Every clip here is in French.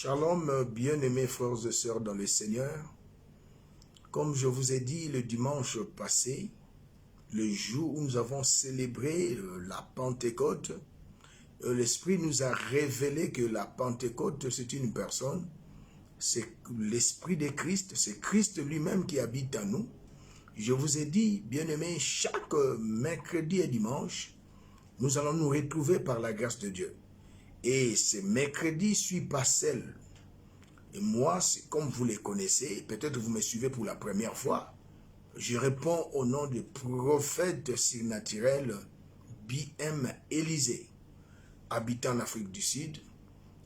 Shalom, bien-aimés frères et sœurs dans le Seigneur. Comme je vous ai dit le dimanche passé, le jour où nous avons célébré la Pentecôte, l'Esprit nous a révélé que la Pentecôte, c'est une personne, c'est l'Esprit de Christ, c'est Christ lui-même qui habite en nous. Je vous ai dit, bien-aimés, chaque mercredi et dimanche, nous allons nous retrouver par la grâce de Dieu. Et ce mercredi suit pas celle. Et moi, c'est comme vous les connaissez, peut-être vous me suivez pour la première fois, je réponds au nom du prophète surnaturel B.M. Élisée, habitant en Afrique du Sud.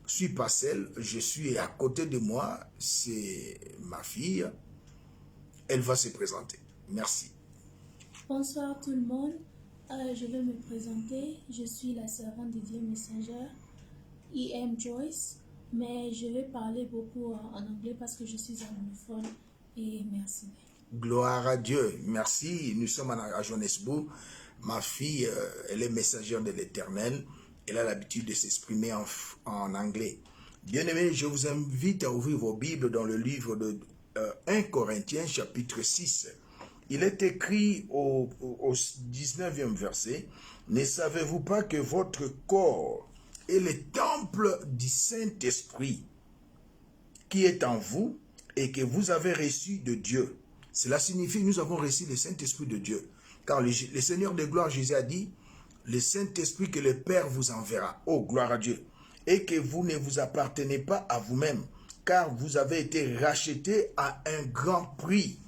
Suis pas celle, je suis à côté de moi, c'est ma fille. Elle va se présenter. Merci. Bonsoir tout le monde. Je vais me présenter. Je suis la servante de Dieu messagère, E.M. Joyce, mais je vais parler beaucoup en anglais parce que je suis anglophone et merci. Gloire à Dieu. Merci. Nous sommes à Johannesburg. Ma fille, elle est messagère de l'Éternel. Elle a l'habitude de s'exprimer en anglais. Bien-aimés, je vous invite à ouvrir vos Bibles dans le livre de 1 Corinthiens, chapitre 6. Il est écrit au 19e verset, « Ne savez-vous pas que votre corps est le temple du Saint-Esprit qui est en vous et que vous avez reçu de Dieu ?» Cela signifie que nous avons reçu le Saint-Esprit de Dieu. Car le Seigneur de gloire, Jésus a dit, « Le Saint-Esprit que le Père vous enverra. » Oh, gloire à Dieu. Et que vous ne vous appartenez pas à vous-même, car vous avez été rachetés à un grand prix.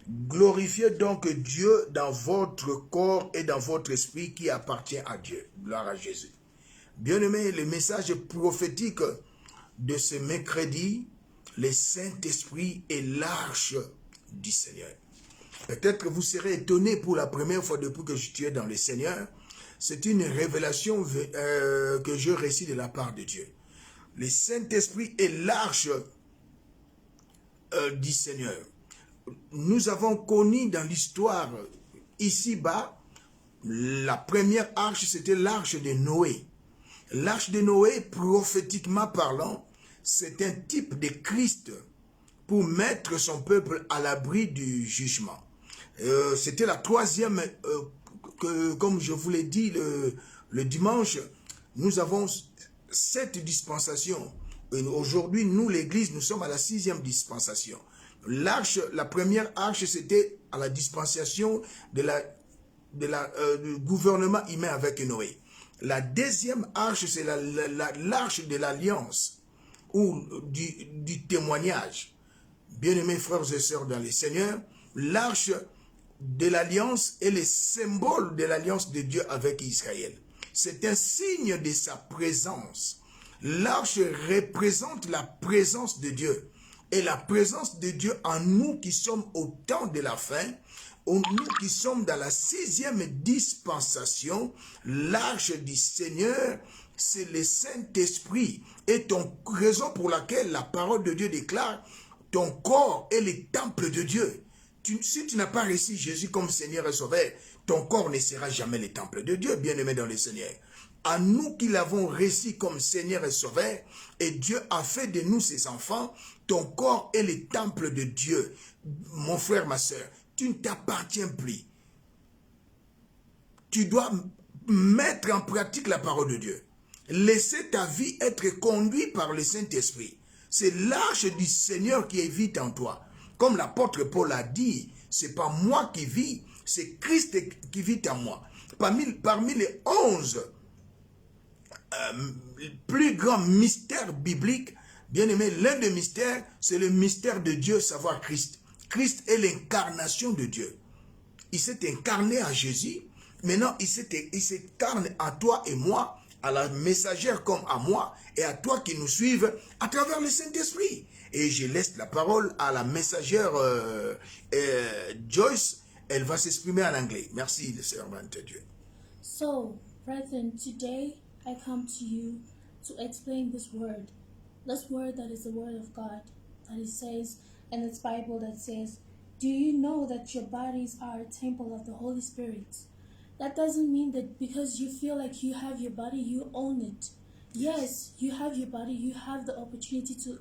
Glorifiez donc Dieu dans votre corps et dans votre esprit qui appartient à Dieu. Gloire à Jésus. Bien-aimés, le message prophétique de ce mercredi, le Saint-Esprit est l'arche du Seigneur. Peut-être que vous serez étonné pour la première fois depuis que je suis dans le Seigneur. C'est une révélation que je récite de la part de Dieu. Le Saint-Esprit est l'arche du Seigneur. Nous avons connu dans l'histoire ici-bas, la première arche, c'était l'arche de Noé. L'arche de Noé, prophétiquement parlant, c'est un type de Christ pour mettre son peuple à l'abri du jugement. C'était la troisième, comme je vous l'ai dit le dimanche, nous avons 7 dispensations. Aujourd'hui, nous, l'Église, nous sommes à la 6e dispensation. L'arche, la première arche, c'était à la dispensation du gouvernement humain avec Noé. La deuxième arche, c'est l'arche de l'alliance ou du témoignage. Bien-aimés frères et sœurs dans le Seigneur, l'arche de l'alliance est le symbole de l'alliance de Dieu avec Israël. C'est un signe de sa présence. L'arche représente la présence de Dieu. Et la présence de Dieu en nous qui sommes au temps de la fin, nous qui sommes dans la 6e dispensation, l'arche du Seigneur, c'est le Saint-Esprit. Et raison pour laquelle la parole de Dieu déclare, ton corps est le temple de Dieu. Si tu n'as pas reçu Jésus comme Seigneur et Sauveur, ton corps ne sera jamais le temple de Dieu, bien-aimé dans le Seigneur. À nous qui l'avons reçu comme Seigneur et Sauveur, et Dieu a fait de nous ses enfants, ton corps est le temple de Dieu. Mon frère, ma soeur, tu ne t'appartiens plus. Tu dois mettre en pratique la parole de Dieu. Laisser ta vie être conduite par le Saint-Esprit. C'est l'arche du Seigneur qui est en toi. Comme l'apôtre Paul a dit, c'est pas moi qui vis, c'est Christ qui vit en moi. Parmi les 11 plus grands mystères bibliques, bien aimé, l'un des mystères, c'est le mystère de Dieu, savoir Christ. Christ est l'incarnation de Dieu. Il s'est incarné à Jésus. Maintenant, il s'incarne à toi et moi, à la messagère comme à moi, et à toi qui nous suivent à travers le Saint-Esprit. Et je laisse la parole à la messagère Joyce. Elle va s'exprimer en anglais. Merci, le servant de Dieu. So, brethren, today I come to you to explain this word that is the word of God, that it says in its Bible that says, do you know that your bodies are a temple of the Holy Spirit? That doesn't mean that because you feel like you have your body, you own it. Yes, you have your body, you have the opportunity to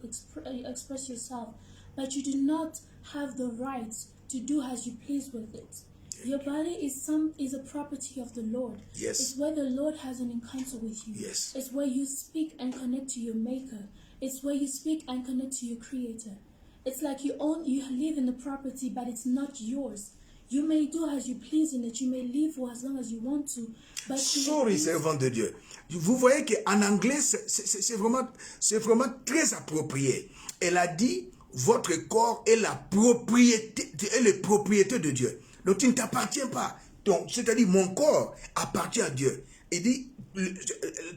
express yourself, but you do not have the right to do as you please with it. Your body is a property of the Lord. Yes. It's where the Lord has an encounter with you. Yes. It's where you speak and connect to your Maker. It's where you speak and connect to your Creator. It's like you live in the property, but it's not yours. You may do as you please in it. You may live for as long as you want to. But Sorry, servant de Dieu. Vous voyez qu'en anglais, c'est vraiment très approprié. Elle a dit, votre corps est la propriété, est les propriétés de Dieu. Donc tu ne t'appartiens pas. C'est-à-dire, mon corps appartient à Dieu. Il dit,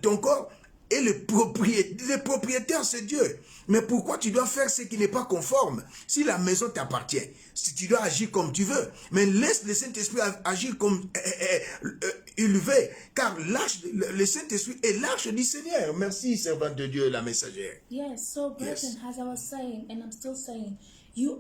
ton corps est le propriétaire, c'est Dieu. Mais pourquoi tu dois faire ce qui n'est pas conforme? Si la maison t'appartient, si tu dois agir comme tu veux, mais laisse le Saint-Esprit agir comme il veut, car le Saint-Esprit est l'arche du Seigneur. Merci, servante de Dieu, la messagère. Yes, so brethren, as I was saying, and I'm still saying, you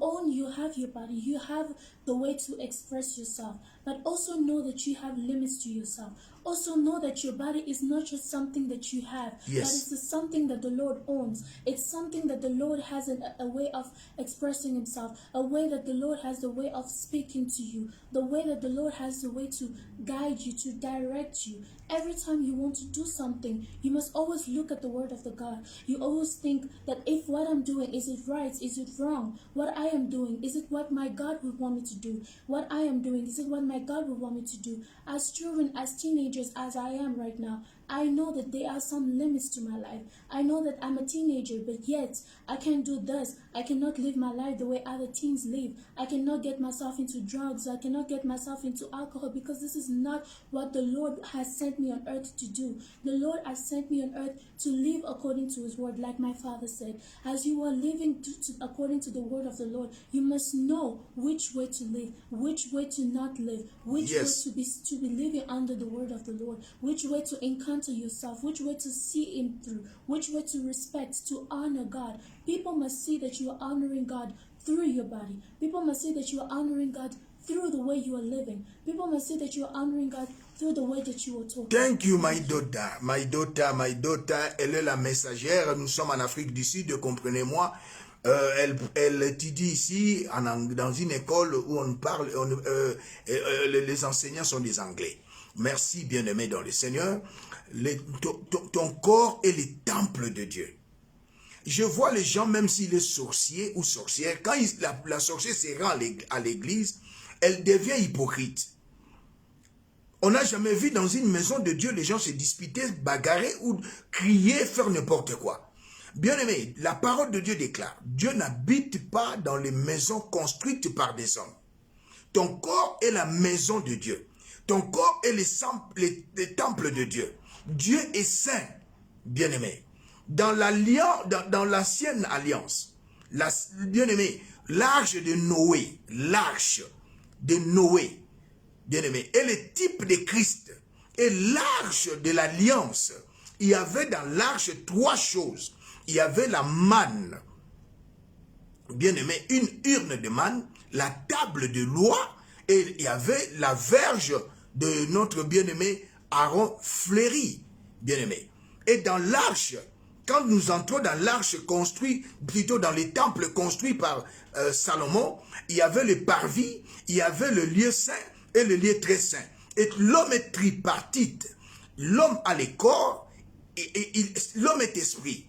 have your body, you have the way to express yourself, but also know that you have limits to yourself. Also know that your body is not just something that you have, Yes. but it's something that the Lord owns. It's something that the Lord has a way of expressing himself, a way that the Lord has the way of speaking to you, the way that the Lord has the way to guide you, to direct you. Every time you want to do something, you must always look at the word of the God. You always think that if what I'm doing, is it right? Is it wrong? What I am doing, is it what my God would want me to do? What I am doing, is it what my God would want me to do? As children, as teenagers, as I am right now, I know that there are some limits to my life. I know that I'm a teenager, but yet I can't do this. I cannot live my life the way other teens live. I cannot get myself into drugs. I cannot get myself into alcohol, because this is not what the Lord has sent me on earth to do. The Lord has sent me on earth to live according to his word, like my father said. As you are living according to the word of the Lord, you must know which way to live, which way to not live, which Yes. way to be living under the word of the Lord, which way to encounter yourself, which way to see him through, which way to respect, to honor God. People must see that you are honoring God through your body. People must see that you are honoring God through the way you are living. People must see that you are honoring God through the way that you are talking. Thank you, my daughter. My daughter, elle est la messagère. Nous sommes en Afrique du Sud, comprenez-moi. Elle étudie ici dans une école où on parle, les enseignants sont des Anglais. Merci, bien-aimé dans le Seigneur. Ton corps est le temple de Dieu. Je vois les gens, même s'il est sorcier ou sorcière, quand la sorcière se rend à l'église, elle devient hypocrite. On n'a jamais vu dans une maison de Dieu les gens se disputer, bagarrer ou crier, faire n'importe quoi. Bien-aimé, la parole de Dieu déclare, Dieu n'habite pas dans les maisons construites par des hommes. Ton corps est la maison de Dieu. Ton corps est le temple de Dieu. Dieu est saint, bien-aimé. Dans l'ancienne alliance, bien-aimé, l'arche de Noé, bien-aimé, est le type de Christ. Et l'arche de l'alliance, il y avait dans l'arche 3 choses. Il y avait la manne, bien-aimé, une urne de manne, la table de loi, et il y avait la verge de notre bien-aimé Aaron fléri, bien-aimé. Et dans l'arche, quand nous entrons dans l'arche construite, plutôt dans les temples construits par Salomon, il y avait le parvis, il y avait le lieu saint et le lieu très saint. Et l'homme est tripartite. L'homme a le corps, l'homme est esprit.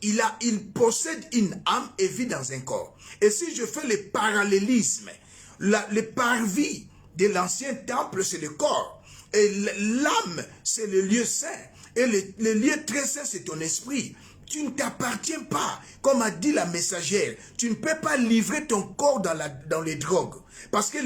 Il possède une âme et vit dans un corps. Et si je fais le parallélisme, le parvis de l'ancien temple, c'est le corps. Et l'âme, c'est le lieu saint. Et le lieu très saint, c'est ton esprit. Tu ne t'appartiens pas. Comme a dit la messagère, tu ne peux pas livrer ton corps dans les drogues. Parce que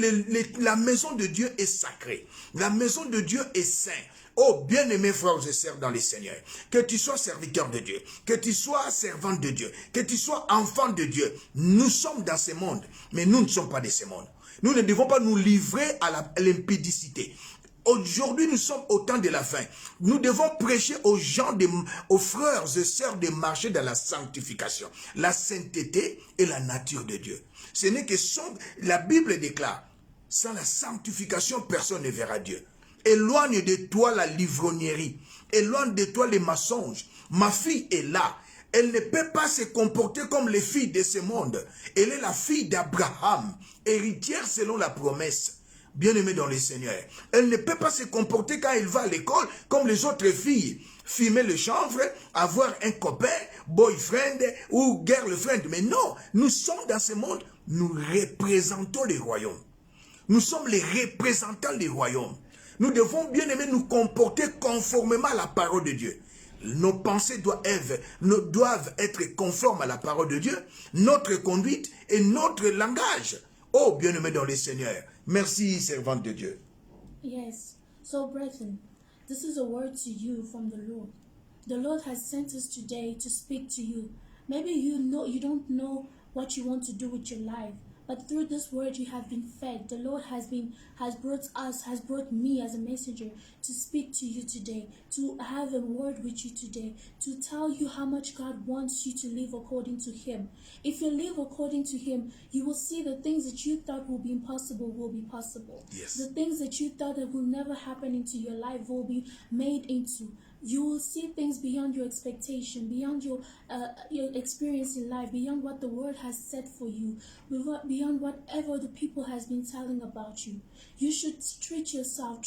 la maison de Dieu est sacrée. La maison de Dieu est sainte. Oh, bien-aimés frères et sœurs dans le Seigneur, que tu sois serviteur de Dieu, que tu sois servante de Dieu, que tu sois enfant de Dieu, nous sommes dans ce monde, mais nous ne sommes pas de ce monde. Nous ne devons pas nous livrer à l'impudicité. Aujourd'hui, nous sommes au temps de la fin. Nous devons prêcher aux gens, aux frères et sœurs de marcher dans la sanctification, la sainteté et la nature de Dieu. Ce n'est que la Bible déclare, sans la sanctification, personne ne verra Dieu. Éloigne de toi la livrognerie. éloigne de toi les mensonges. Ma fille est là. Elle ne peut pas se comporter comme les filles de ce monde. Elle est la fille d'Abraham, héritière selon la promesse. Bien-aimée dans le Seigneur. Elle ne peut pas se comporter quand elle va à l'école comme les autres filles. Fumer le chanvre, avoir un copain, boyfriend ou girlfriend. Mais non, nous sommes dans ce monde, nous représentons les royaumes. Nous sommes les représentants des royaumes. Nous devons, bien aimés, nous comporter conformément à la parole de Dieu. Nos pensées doivent être conformes à la parole de Dieu, notre conduite et notre langage. Oh, bien-aimés dans le Seigneur, merci, servante de Dieu. Yes. So, brethren, this is a word to you from the Lord. The Lord has sent us today to speak to you. Maybe you don't know what you want to do with your life. But through this word you have been fed. The Lord has brought me as a messenger to speak to you today, to have a word with you today, to tell you how much God wants you to live according to Him. If you live according to Him, you will see the things that you thought will be impossible will be possible. Yes. The things that you thought that will never happen into your life will be made into. You will see things beyond your expectation, beyond your experience in life, beyond what the Word has said for you, beyond whatever the people has been telling about you. You should treat yourself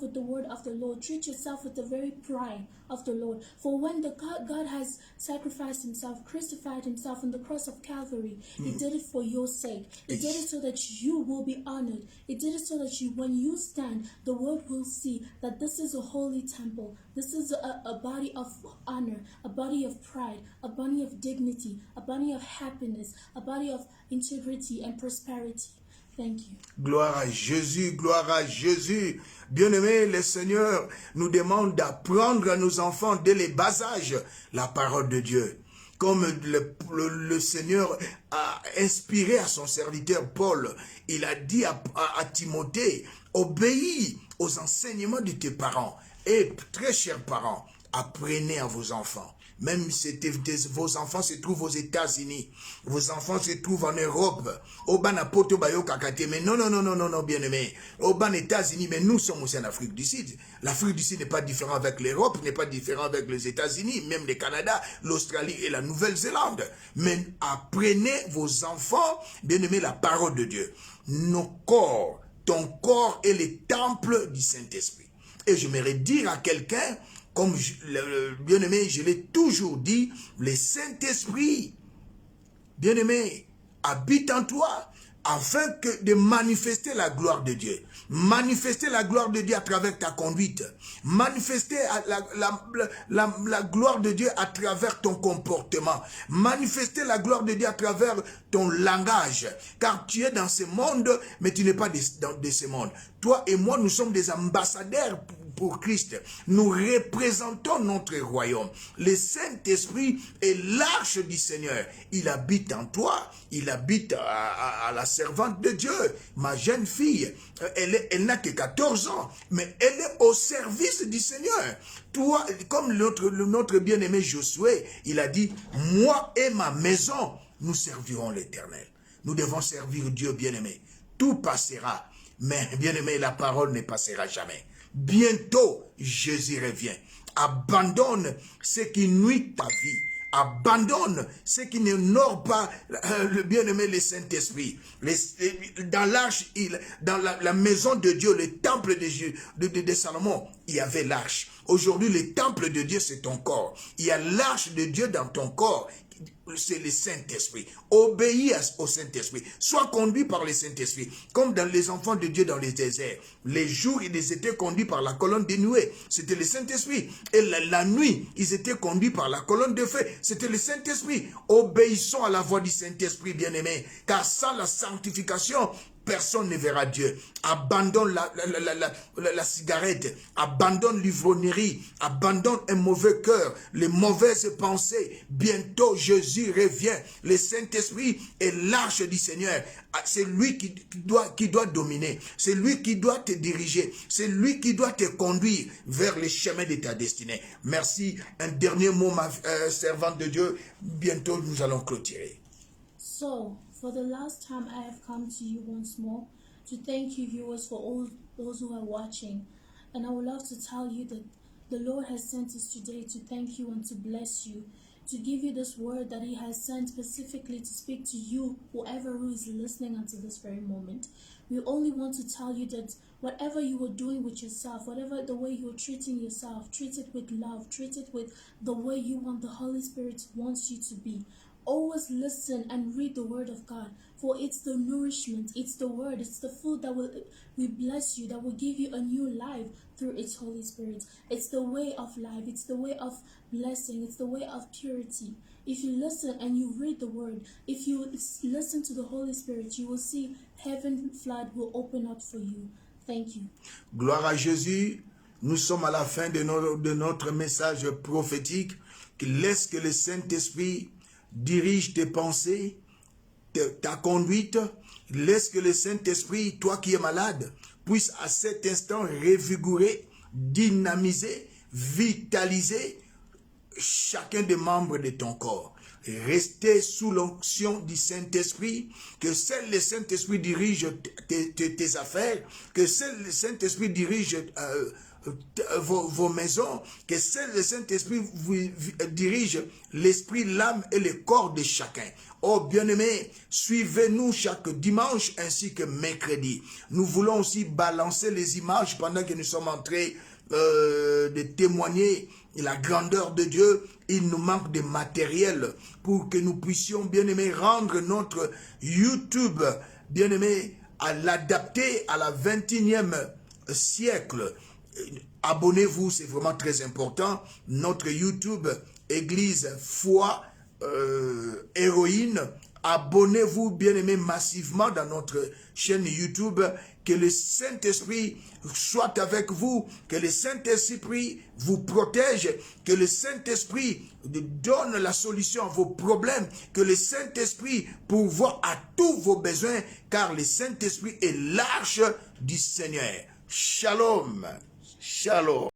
with the word of the Lord. Treat yourself with the very pride of the Lord. For when God has sacrificed Himself, crucified Himself on the cross of Calvary, He did it for your sake. He did it so that you will be honored. He did it so that when you stand, the world will see that this is a holy temple. This is a body of honor, a body of pride, a body of dignity, a body of happiness, a body of integrity and prosperity. Thank you. Gloire à Jésus, gloire à Jésus. Bien-aimé, le Seigneur nous demande d'apprendre à nos enfants dès les bas âges la parole de Dieu. Comme le Seigneur a inspiré à son serviteur Paul, il a dit à Timothée, obéis aux enseignements de tes parents. Et très chers parents, apprenez à vos enfants. Même si vos enfants se trouvent aux États-Unis, vos enfants se trouvent en Europe, au Banapoto Bayo Kakate, mais non, bien-aimé, au Ban États-Unis, mais nous sommes aussi en Afrique du Sud. L'Afrique du Sud n'est pas différent avec l'Europe, n'est pas différent avec les États-Unis, même le Canada, l'Australie et la Nouvelle-Zélande. Mais apprenez vos enfants, bien-aimé, la parole de Dieu. Nos corps, ton corps est le temple du Saint-Esprit. Et j'aimerais dire à quelqu'un, comme bien-aimé, je l'ai toujours dit, le Saint-Esprit, bien-aimé, habite en toi, afin de manifester la gloire de Dieu. Manifester la gloire de Dieu à travers ta conduite. Manifester la gloire de Dieu à travers ton comportement. Manifester la gloire de Dieu à travers ton langage. Car tu es dans ce monde, mais tu n'es pas de ce monde. Toi et moi, nous sommes des ambassadeurs pour Christ. Nous représentons notre royaume. Le Saint-Esprit est l'arche du Seigneur. Il habite en toi. Il habite à la servante de Dieu. Ma jeune fille, elle n'a que 14 ans, mais elle est au service du Seigneur. Toi, comme notre bien-aimé Josué, il a dit, moi et ma maison, nous servirons l'Éternel. Nous devons servir Dieu, bien-aimé. Tout passera, mais bien-aimé, la parole ne passera jamais. Bientôt, Jésus revient. Abandonne ce qui nuit ta vie. Abandonne ce qui n'honore pas le bien-aimé, le Saint-Esprit. Dans l'arche, dans la maison de Dieu, le temple de Salomon, il y avait l'arche. Aujourd'hui, le temple de Dieu, c'est ton corps. Il y a l'arche de Dieu dans ton corps. C'est le Saint-Esprit. Obéis au Saint-Esprit. Sois conduit par le Saint-Esprit. Comme dans les enfants de Dieu dans les déserts. Les jours, ils étaient conduits par la colonne de nuée. C'était le Saint-Esprit. Et la nuit, ils étaient conduits par la colonne de feu. C'était le Saint-Esprit. Obéissons à la voix du Saint-Esprit, bien-aimé. Car sans la sanctification, personne ne verra Dieu. Abandonne la cigarette. Abandonne l'ivrognerie. Abandonne un mauvais cœur. Les mauvaises pensées. Bientôt, Jésus revient. Le Saint-Esprit est l'arche du Seigneur. C'est lui qui doit dominer. C'est lui qui doit te diriger. C'est lui qui doit te conduire vers les chemins de ta destinée. Merci. Un dernier mot, ma servante de Dieu. Bientôt, nous allons clôturer. So, for the last time, I have come to you once more to thank you, viewers, for all those who are watching. And I would love to tell you that the Lord has sent us today to thank you and to bless you, to give you this word that He has sent specifically to speak to you, whoever who is listening until this very moment. We only want to tell you that whatever you are doing with yourself, whatever the way you're treating yourself, treat it with love, treat it with the way you want the Holy Spirit wants you to be. Always listen and read the word of God, for it's the nourishment, it's the word, it's the food that will bless you, that will give you a new life through its Holy Spirit. It's the way of life, it's the way of blessing, it's the way of purity. If you listen and you read the word, if you listen to the Holy Spirit, you will see heaven flood will open up for you. Thank you. Gloire à Jésus. Nous sommes à la fin de notre message prophétique. Laisse que le Saint-Esprit dirige tes pensées, ta conduite. Laisse que le Saint-Esprit, toi qui es malade, puisse à cet instant revigorer, dynamiser, vitaliser chacun des membres de ton corps. Restez sous l'onction du Saint-Esprit, que seul le Saint-Esprit dirige tes affaires, que seul le Saint-Esprit dirige vos maisons, que seul le Saint-Esprit dirige l'esprit, l'âme et le corps de chacun. Oh bien-aimés, suivez-nous chaque dimanche ainsi que mercredi. Nous voulons aussi balancer les images pendant que nous sommes en train de témoigner la grandeur de Dieu. Il nous manque de matériel pour que nous puissions, bien-aimés, rendre notre YouTube, bien-aimés, à l'adapter à la 21e siècle. Abonnez-vous, c'est vraiment très important. Notre YouTube, Église Foi Héroïne. Abonnez-vous, bien-aimés, massivement dans notre chaîne YouTube. Que le Saint-Esprit soit avec vous, que le Saint-Esprit vous protège, que le Saint-Esprit donne la solution à vos problèmes, que le Saint-Esprit pourvoie à tous vos besoins, car le Saint-Esprit est l'arche du Seigneur. Shalom, shalom.